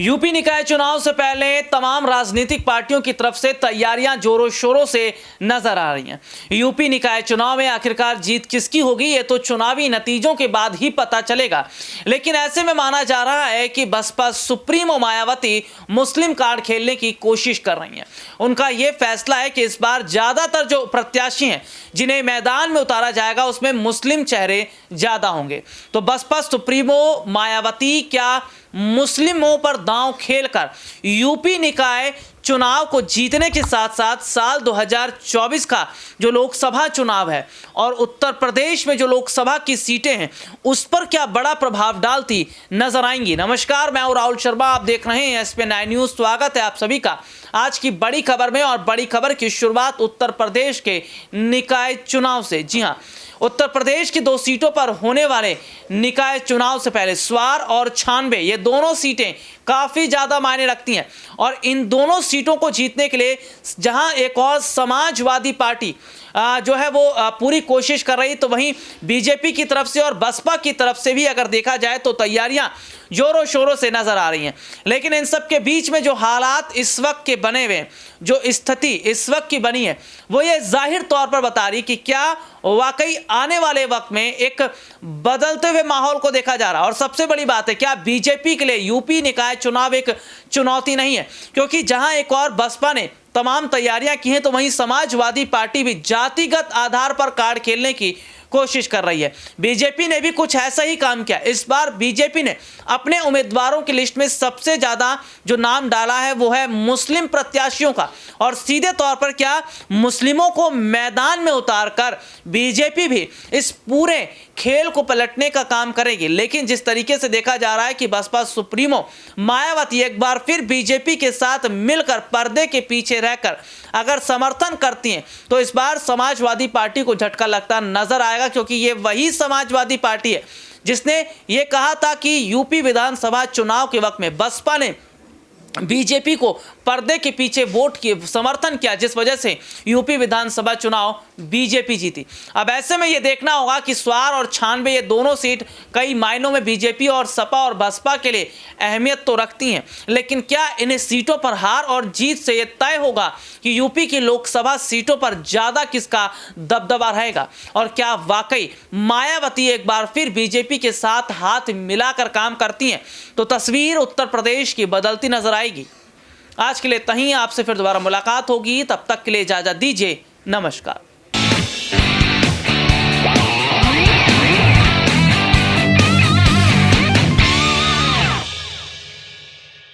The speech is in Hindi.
यूपी निकाय चुनाव से पहले तमाम राजनीतिक पार्टियों की तरफ से तैयारियां जोरों शोरों से नजर आ रही हैं। यूपी निकाय चुनाव में आखिरकार जीत किसकी होगी ये तो चुनावी नतीजों के बाद ही पता चलेगा। लेकिन ऐसे में माना जा रहा है कि बसपा सुप्रीमो मायावती मुस्लिम कार्ड खेलने की कोशिश कर रही हैं। उनका यह फैसला है कि इस बार ज्यादातर जो प्रत्याशी हैं जिन्हें मैदान में उतारा जाएगा उसमें मुस्लिम चेहरे ज्यादा होंगे। तो बसपा सुप्रीमो मायावती क्या मुस्लिमों पर दांव खेलकर यूपी निकाय चुनाव को जीतने के साथ साथ साल 2024 का जो लोकसभा चुनाव है और उत्तर प्रदेश में जो लोकसभा की सीटें हैं उस पर क्या बड़ा प्रभाव डालती नजर आएंगी। नमस्कार, मैं हूं राहुल शर्मा, आप देख रहे हैं SP9 न्यूज। स्वागत है आप सभी का आज की बड़ी खबर में। और बड़ी खबर की शुरुआत उत्तर प्रदेश के निकाय चुनाव से। जी हां, उत्तर प्रदेश की 2 सीटों पर होने वाले निकाय चुनाव से पहले स्वार और 96 ये दोनों सीटें काफी ज्यादा मायने रखती हैं। और इन दोनों सीटों को जीतने के लिए जहां एक और समाजवादी पार्टी जो है वो पूरी कोशिश कर रही, तो वहीं बीजेपी की तरफ से और बसपा की तरफ से भी अगर देखा जाए तो तैयारियां जोरों शोरों से नजर आ रही हैं। लेकिन इन सब के बीच में जो हालात इस वक्त के बने हुए, जो स्थिति इस वक्त की बनी है, वो ये जाहिर तौर पर बता रही कि क्या वाकई आने वाले वक्त में एक बदलते हुए माहौल को देखा जा रहा है। और सबसे बड़ी बात है, क्या बीजेपी के लिए यूपी निकाय चुनाव एक चुनौती नहीं है? क्योंकि जहां एक और बसपा ने तमाम तैयारियां की हैं, तो वहीं समाजवादी पार्टी भी जातिगत आधार पर कार्ड खेलने की कोशिश कर रही है। बीजेपी ने भी कुछ ऐसा ही काम किया। इस बार बीजेपी ने अपने उम्मीदवारों की लिस्ट में सबसे ज्यादा जो नाम डाला है वो है मुस्लिम प्रत्याशियों का। और सीधे तौर पर क्या मुस्लिमों को मैदान में उतारकर बीजेपी भी इस पूरे खेल को पलटने का काम करेगी। लेकिन जिस तरीके से देखा जा रहा है कि बसपा सुप्रीमो मायावती एक बार फिर बीजेपी के साथ मिलकर पर्दे के पीछे रहकर अगर समर्थन करती हैं तो इस बार समाजवादी पार्टी को झटका लगता नजर आएगा। क्योंकि ये वही समाजवादी पार्टी है जिसने ये कहा था कि यूपी विधानसभा चुनाव के वक्त में बसपा ने बीजेपी को पर्दे के पीछे वोट किए, समर्थन किया, जिस वजह से यूपी विधानसभा चुनाव बीजेपी जीती। अब ऐसे में यह देखना होगा कि स्वार और 96 ये दोनों सीट कई मायनों में बीजेपी और सपा और बसपा के लिए अहमियत तो रखती हैं। लेकिन क्या इन सीटों पर हार और जीत से यह तय होगा कि यूपी की लोकसभा सीटों पर ज्यादा किसका दबदबा रहेगा? और क्या वाकई मायावती एक बार फिर बीजेपी के साथ हाथ मिलाकर काम करती हैं तो तस्वीर उत्तर प्रदेश की बदलती नजर आएगी। आज के लिए इतना ही, आपसे फिर दोबारा मुलाकात होगी। तब तक के लिए इजाजत दीजिए। नमस्कार।